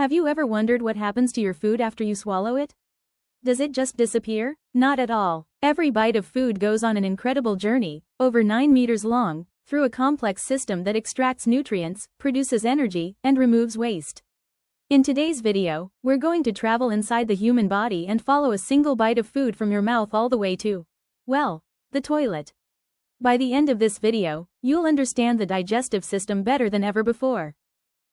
Have you ever wondered what happens to your food after you swallow it? Does it just disappear? Not at all. Every bite of food goes on an incredible journey, over 9 meters long, through a complex system that extracts nutrients, produces energy, and removes waste. In today's video, we're going to travel inside the human body and follow a single bite of food from your mouth all the way to, well, the toilet. By the end of this video, you'll understand the digestive system better than ever before.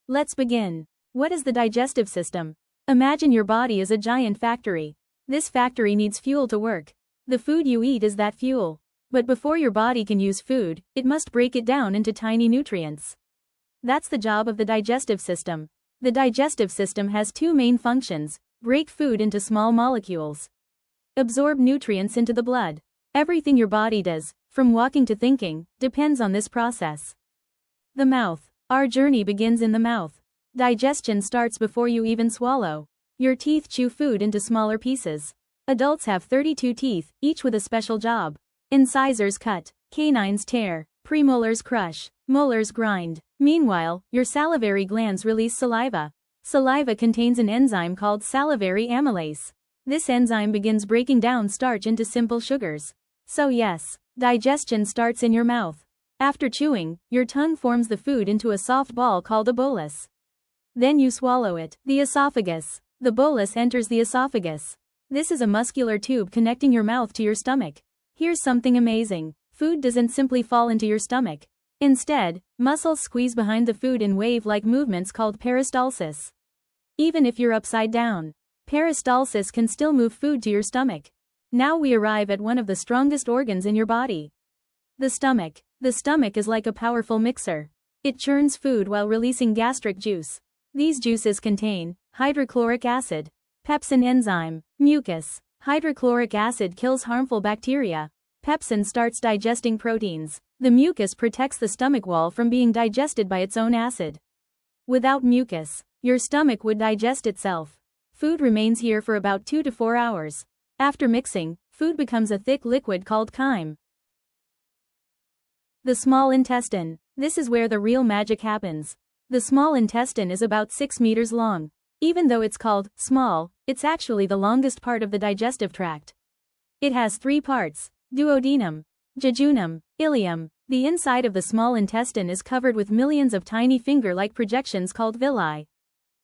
Let's begin. What is the digestive system? Imagine your body as a giant factory. This factory needs fuel to work. The food you eat is that fuel. But before your body can use food, it must break it down into tiny nutrients. That's the job of the digestive system. The digestive system has two main functions: break food into small molecules, absorb nutrients into the blood. Everything your body does, from walking to thinking, depends on this process. The mouth. Our journey begins in the mouth. Digestion starts before you even swallow. Your teeth chew food into smaller pieces. Adults have 32 teeth, each with a special job. Incisors cut, canines tear, premolars crush, molars grind. Meanwhile, your salivary glands release saliva. Saliva contains an enzyme called salivary amylase. This enzyme begins breaking down starch into simple sugars. So yes, digestion starts in your mouth. After chewing, your tongue forms the food into a soft ball called a bolus. Then you swallow it. The esophagus. The bolus enters the esophagus. This is a muscular tube connecting your mouth to your stomach. Here's something amazing. Food doesn't simply fall into your stomach. Instead, muscles squeeze behind the food in wave-like movements called peristalsis. Even if you're upside down, peristalsis can still move food to your stomach. Now we arrive at one of the strongest organs in your body. The stomach. The stomach is like a powerful mixer. It churns food while releasing gastric juice. These juices contain hydrochloric acid, pepsin enzyme, mucus. Hydrochloric acid kills harmful bacteria. Pepsin starts digesting proteins. The mucus protects the stomach wall from being digested by its own acid. Without mucus, your stomach would digest itself. Food remains here for about 2 to 4 hours. After mixing, food becomes a thick liquid called chyme. The small intestine. This is where the real magic happens. The small intestine is about 6 meters long. Even though it's called small, it's actually the longest part of the digestive tract. It has 3 parts: duodenum, jejunum, ileum. The inside of the small intestine is covered with millions of tiny finger-like projections called villi.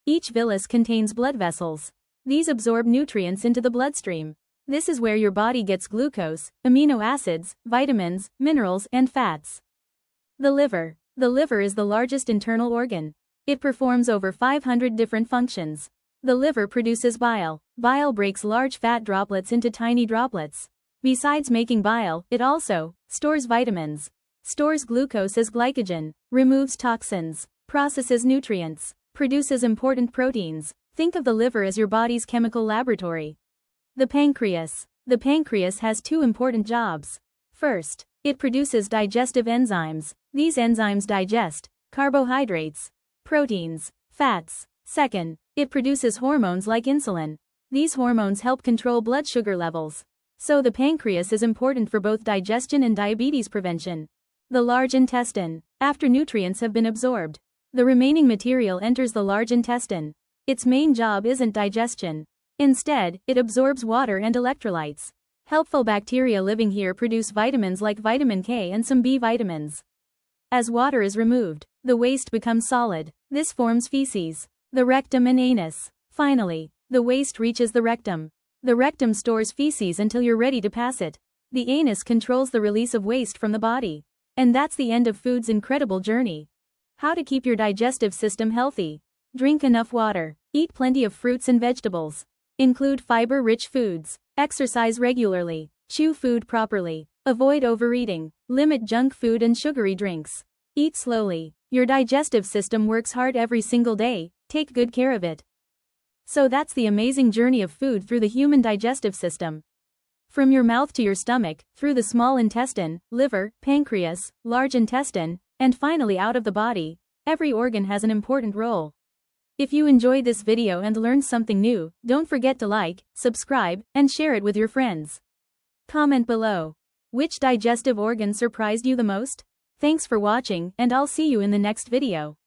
Each villus contains blood vessels. These absorb nutrients into the bloodstream. This is where your body gets glucose, amino acids, vitamins, minerals, and fats. The liver. The liver is the largest internal organ. It performs over 500 different functions. The liver produces bile. Bile breaks large fat droplets into tiny droplets. Besides making bile, it also stores vitamins, stores glucose as glycogen, removes toxins, processes nutrients, produces important proteins. Think of the liver as your body's chemical laboratory. The pancreas. The pancreas has 2 important jobs. First, it produces digestive enzymes. These enzymes digest carbohydrates, proteins, fats. Second, it produces hormones like insulin. These hormones help control blood sugar levels. So the pancreas is important for both digestion and diabetes prevention. The large intestine. After nutrients have been absorbed, the remaining material enters the large intestine. Its main job isn't digestion. Instead, it absorbs water and electrolytes. Helpful bacteria living here produce vitamins like vitamin K and some B vitamins. As water is removed, the waste becomes solid. This forms feces. The rectum and anus. Finally, the waste reaches the rectum. The rectum stores feces until you're ready to pass it. The anus controls the release of waste from the body. And that's the end of food's incredible journey. How to keep your digestive system healthy. Drink enough water. Eat plenty of fruits and vegetables. Include fiber-rich foods. Exercise regularly. Chew food properly. Avoid overeating. Limit junk food and sugary drinks. Eat slowly. Your digestive system works hard every single day. Take good care of it. So that's the amazing journey of food through the human digestive system. From your mouth to your stomach, through the small intestine, liver, pancreas, large intestine, and finally out of the body, every organ has an important role. If you enjoyed this video and learned something new, don't forget to like, subscribe, and share it with your friends. Comment below. Which digestive organ surprised you the most? Thanks for watching, and I'll see you in the next video.